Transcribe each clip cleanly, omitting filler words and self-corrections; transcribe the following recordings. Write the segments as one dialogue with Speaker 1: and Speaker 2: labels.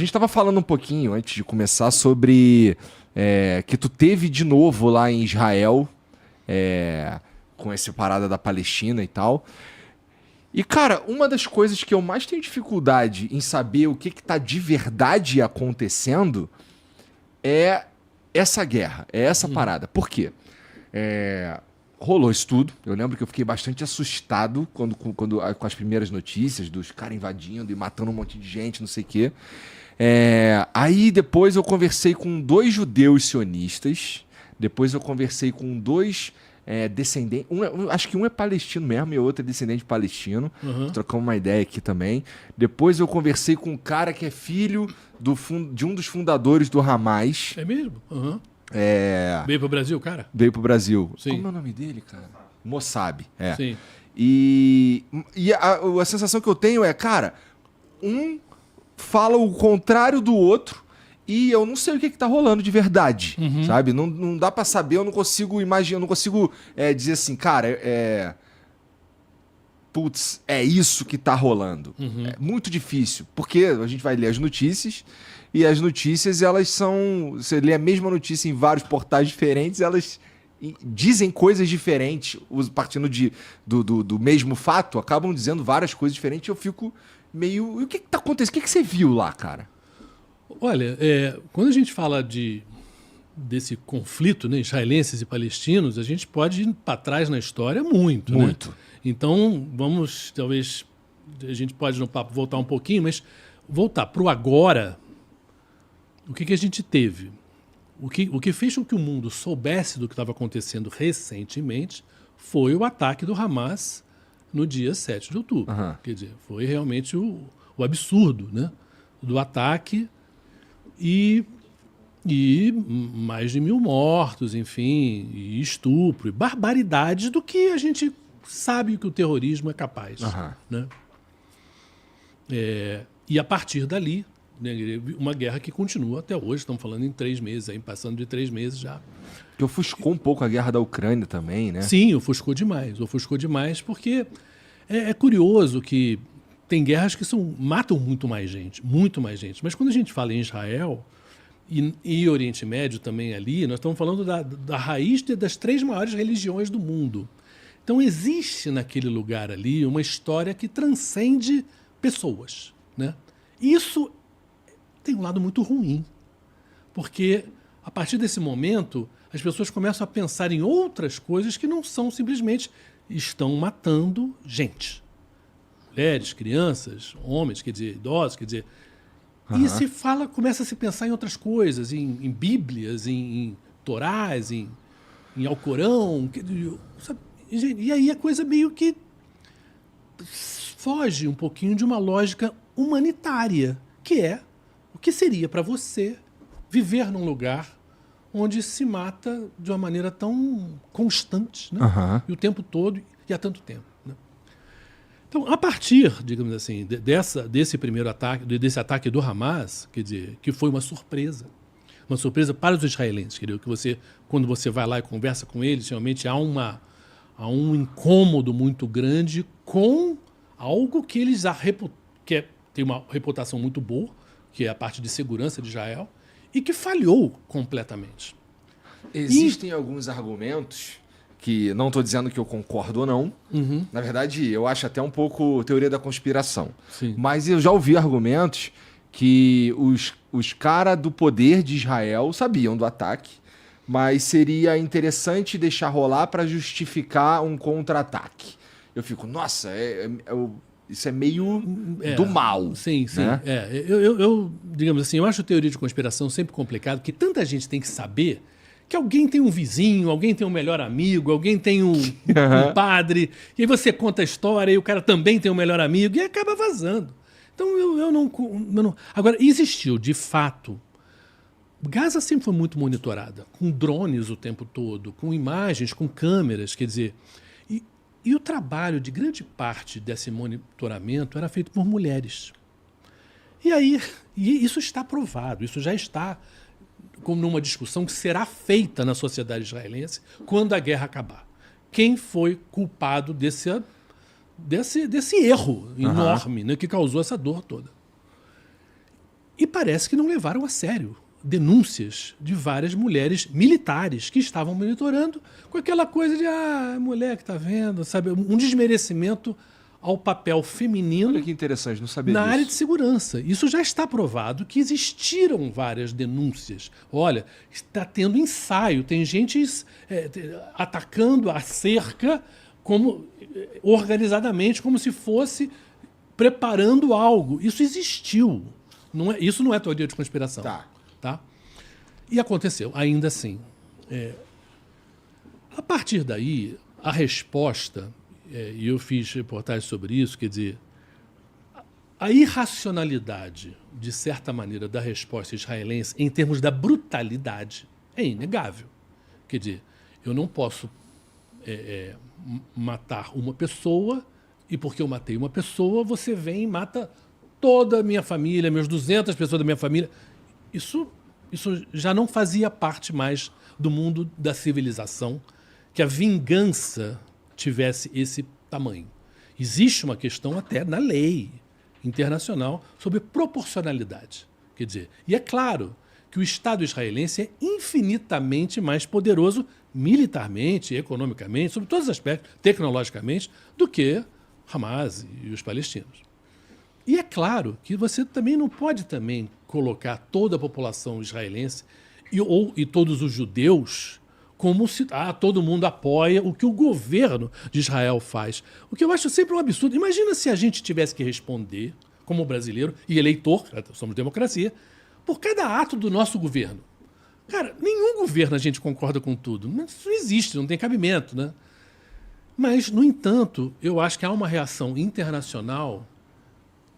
Speaker 1: A gente estava falando um pouquinho antes de começar sobre que tu teve de novo lá em Israel, com essa parada da Palestina e tal. E, cara, uma das coisas que eu mais tenho dificuldade em saber o que tá de verdade acontecendo é essa guerra, é essa parada. Por quê? Rolou isso tudo. Eu lembro que eu fiquei bastante assustado com as primeiras notícias dos caras invadindo e matando um monte de gente, não sei o quê. Aí depois eu conversei com 2 judeus sionistas. Depois eu conversei com 2 descendentes. Acho que um é palestino mesmo e o outro é descendente palestino. Trocamos uma ideia aqui também. Depois eu conversei com um cara que é filho de um dos fundadores do Hamas.
Speaker 2: É mesmo? Veio pro Brasil, cara?
Speaker 1: Veio pro Brasil.
Speaker 2: Sim.
Speaker 1: Como é o nome dele, cara? Mossab.
Speaker 2: Sim.
Speaker 1: E a sensação que eu tenho é, cara, um fala o contrário do outro e eu não sei o que tá rolando de verdade, sabe? Não dá pra saber, eu não consigo imaginar, eu não consigo dizer assim, cara, putz, é isso que tá rolando. É muito difícil, porque a gente vai ler as notícias e as notícias, elas são... Você lê a mesma notícia em vários portais diferentes, elas dizem coisas diferentes, partindo do mesmo fato, acabam dizendo várias coisas diferentes e eu fico meio... E o que tá acontecendo? O que você viu lá, cara?
Speaker 2: Olha, quando a gente fala desse conflito, né, israelenses e palestinos, a gente pode ir para trás na história muito.
Speaker 1: Muito.
Speaker 2: Né? Então, talvez, a gente pode no papo voltar um pouquinho, mas voltar para o agora, o que a gente teve? O que fez com que o mundo soubesse do que estava acontecendo recentemente foi o ataque do Hamas no dia 7 de outubro. Quer dizer, foi realmente o absurdo, né, do ataque e mais de 1.000 mortos, enfim, e estupro, e barbaridades do que a gente sabe que o terrorismo é capaz. Né? E a partir dali, né, uma guerra que continua até hoje, estamos falando em 3 meses, aí, passando de 3 meses já.
Speaker 1: Que ofuscou um pouco a guerra da Ucrânia também, né?
Speaker 2: Sim, ofuscou demais, porque é curioso que tem guerras que matam muito mais gente, mas quando a gente fala em Israel e Oriente Médio também ali, nós estamos falando da raiz das 3 maiores religiões do mundo. Então existe naquele lugar ali uma história que transcende pessoas, né? Isso tem um lado muito ruim, porque a partir desse momento as pessoas começam a pensar em outras coisas que não são simplesmente estão matando gente. Mulheres, crianças, homens, quer dizer, idosos, quer dizer... E começa a se pensar em outras coisas, em bíblias, em torás, em Alcorão, sabe? E aí a coisa meio que foge um pouquinho de uma lógica humanitária, que é o que seria para você viver num lugar onde se mata de uma maneira tão constante, né? E o tempo todo e há tanto tempo. Né? Então, a partir, digamos assim, desse primeiro ataque, desse ataque do Hamas, quer dizer, que foi uma surpresa para os israelenses, quer dizer, que quando você vai lá e conversa com eles, realmente há um incômodo muito grande com algo que eles tem uma reputação muito boa, que é a parte de segurança de Israel, e que falhou completamente.
Speaker 1: Existem alguns argumentos que não estou dizendo que eu concordo ou não. Na verdade, eu acho até um pouco teoria da conspiração.
Speaker 2: Sim.
Speaker 1: Mas eu já ouvi argumentos que os caras do poder de Israel sabiam do ataque, mas seria interessante deixar rolar para justificar um contra-ataque. Eu fico, nossa, isso é meio do mal.
Speaker 2: Sim.
Speaker 1: Né?
Speaker 2: Eu, digamos assim, eu acho a teoria de conspiração sempre complicado, porque tanta gente tem que saber que alguém tem um vizinho, alguém tem um melhor amigo, alguém tem um padre, e aí você conta a história e o cara também tem um melhor amigo e acaba vazando. Então eu não... Agora, existiu, de fato... Gaza sempre foi muito monitorada, com drones o tempo todo, com imagens, com câmeras, quer dizer... E o trabalho de grande parte desse monitoramento era feito por mulheres. E isso está provado, isso já está como numa discussão que será feita na sociedade israelense quando a guerra acabar. Quem foi culpado desse erro enorme, né, que causou essa dor toda? E parece que não levaram a sério denúncias de várias mulheres militares que estavam monitorando com aquela coisa de mulher que está vendo, sabe? Um desmerecimento ao papel feminino.
Speaker 1: Olha que interessante, não sabia
Speaker 2: na
Speaker 1: disso.
Speaker 2: área de segurança. Isso já está provado que existiram várias denúncias. Olha, está tendo ensaio, tem gente atacando a cerca organizadamente, como se fosse preparando algo. Isso existiu. Isso não é teoria de conspiração. Tá? E aconteceu, ainda assim. A partir daí, a resposta, e eu fiz reportagem sobre isso, quer dizer, a irracionalidade, de certa maneira, da resposta israelense em termos da brutalidade é inegável. Quer dizer, eu não posso matar uma pessoa e porque eu matei uma pessoa, você vem e mata toda a minha família, meus 200 pessoas da minha família. Isso já não fazia parte mais do mundo da civilização, que a vingança tivesse esse tamanho. Existe uma questão até na lei internacional sobre proporcionalidade. Quer dizer, e é claro que o Estado israelense é infinitamente mais poderoso militarmente, economicamente, sobre todos os aspectos, tecnologicamente, do que Hamas e os palestinos. E é claro que você também não pode também colocar toda a população israelense e todos os judeus como se todo mundo apoia o que o governo de Israel faz. O que eu acho sempre um absurdo. Imagina se a gente tivesse que responder, como brasileiro e eleitor, somos democracia, por cada ato do nosso governo. Cara, nenhum governo a gente concorda com tudo. Isso não existe, não tem cabimento, né? Mas, no entanto, eu acho que há uma reação internacional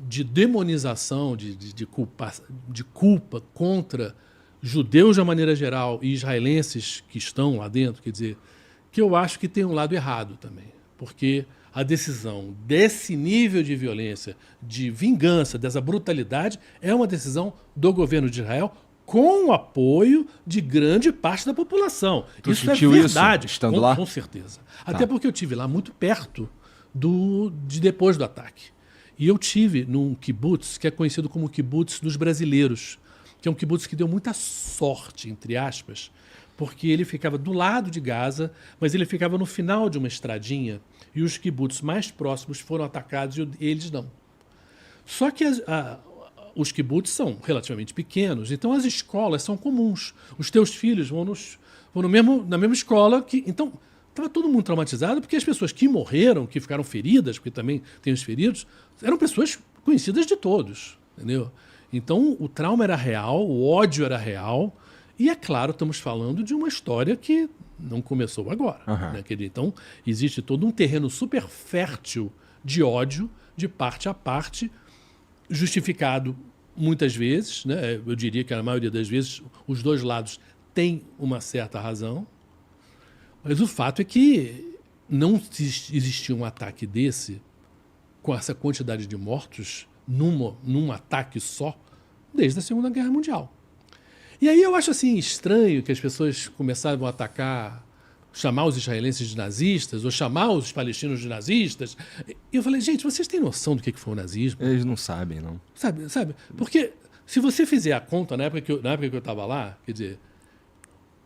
Speaker 2: de demonização, de culpa contra judeus de uma maneira geral e israelenses que estão lá dentro, quer dizer, que eu acho que tem um lado errado também. Porque a decisão desse nível de violência, de vingança, dessa brutalidade, é uma decisão do governo de Israel com o apoio de grande parte da população. Isso é verdade,
Speaker 1: estando lá?
Speaker 2: Com certeza. Até porque eu estive lá muito perto de depois do ataque. E eu tive num kibbutz, que é conhecido como kibbutz dos brasileiros, que é um kibbutz que deu muita sorte, entre aspas, porque ele ficava do lado de Gaza, mas ele ficava no final de uma estradinha, e os kibbutz mais próximos foram atacados e eles não. Só que os kibbutz são relativamente pequenos, então as escolas são comuns. Os teus filhos vão na mesma escola. Então, estava todo mundo traumatizado, porque as pessoas que morreram, que ficaram feridas, porque também tem os feridos, eram pessoas conhecidas de todos, entendeu? Então, o trauma era real, o ódio era real, e, é claro, estamos falando de uma história que não começou agora.
Speaker 1: Uhum.
Speaker 2: Né? Então, existe todo um terreno super fértil de ódio, de parte a parte, justificado muitas vezes, né? Eu diria que na maioria das vezes os dois lados têm uma certa razão, mas o fato é que não existia um ataque desse, com essa quantidade de mortos, num ataque só, desde a Segunda Guerra Mundial. E aí eu acho assim estranho que as pessoas começavam a atacar, chamar os israelenses de nazistas, ou chamar os palestinos de nazistas. E eu falei, gente, vocês têm noção do que foi o nazismo?
Speaker 1: Eles não sabem, não.
Speaker 2: Sabe? Porque se você fizer a conta, na época que eu estava lá, quer dizer,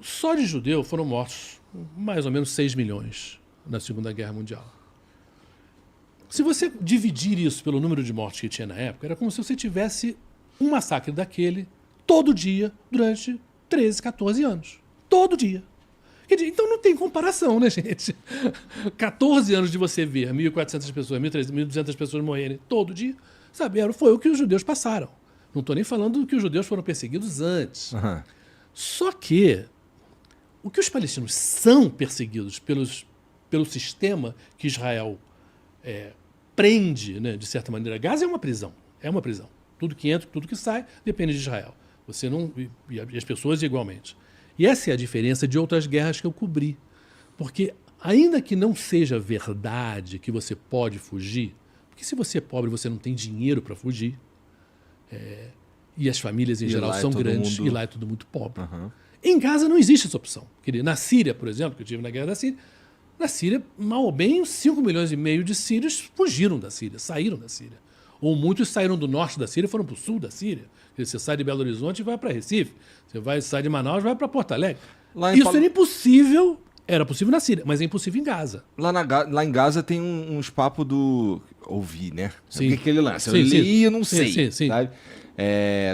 Speaker 2: só de judeu foram mortos mais ou menos 6 milhões na Segunda Guerra Mundial. Se você dividir isso pelo número de mortes que tinha na época, era como se você tivesse um massacre daquele todo dia durante 13, 14 anos. Todo dia. Então não tem comparação, né, gente? 14 anos de você ver 1.400 pessoas, 1.200 pessoas morrerem todo dia, sabe? Foi o que os judeus passaram. Não estou nem falando que os judeus foram perseguidos antes.
Speaker 1: Uhum.
Speaker 2: Só que o que os palestinos são perseguidos pelo sistema que Israel prende, né, de certa maneira. Gaza é uma prisão. É uma prisão. Tudo que entra, tudo que sai, depende de Israel. Você não, e as pessoas igualmente. E essa é a diferença de outras guerras que eu cobri. Porque, ainda que não seja verdade que você pode fugir, porque se você é pobre, você não tem dinheiro para fugir, e as famílias em geral são grandes, e lá é tudo muito pobre.
Speaker 1: Uhum.
Speaker 2: Em Gaza não existe essa opção. Na Síria, por exemplo, que eu tive na guerra da Síria, na Síria, mal ou bem, 5,5 milhões de sírios fugiram da Síria, saíram da Síria. Ou muitos saíram do norte da Síria e foram para o sul da Síria. Você sai de Belo Horizonte e vai para Recife. Sai de Manaus e vai para Porto Alegre. Isso era impossível. Era possível na Síria, mas é impossível em Gaza.
Speaker 1: Lá em Gaza tem uns papos do... Ouvi, né?
Speaker 2: Sim.
Speaker 1: O que é aquele lance?
Speaker 2: Sim,
Speaker 1: eu
Speaker 2: sim.
Speaker 1: li e não sei.
Speaker 2: Sim.
Speaker 1: Sabe?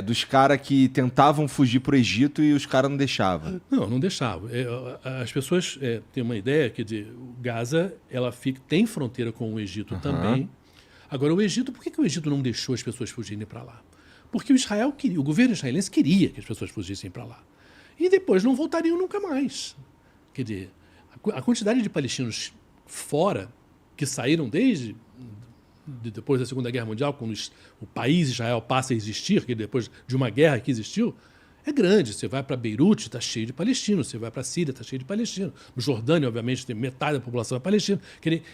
Speaker 1: Dos caras que tentavam fugir pro Egito e os caras não deixavam.
Speaker 2: Não deixavam. As pessoas têm uma ideia que Gaza tem fronteira com o Egito também. Agora, o Egito, por que o Egito não deixou as pessoas fugirem para lá? Porque o governo israelense queria que as pessoas fugissem para lá. E depois não voltariam nunca mais. Quer dizer, a quantidade de palestinos fora, que saíram depois da Segunda Guerra Mundial, quando o país Israel passa a existir, que depois de uma guerra que existiu, é grande. Você vai para Beirute, está cheio de palestinos. Você vai para a Síria, está cheio de palestinos. No Jordânia, obviamente, tem metade da população é palestina.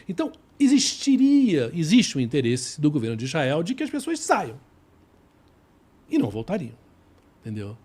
Speaker 2: Então, existe o interesse do governo de Israel de que as pessoas saiam. E não voltariam. Entendeu?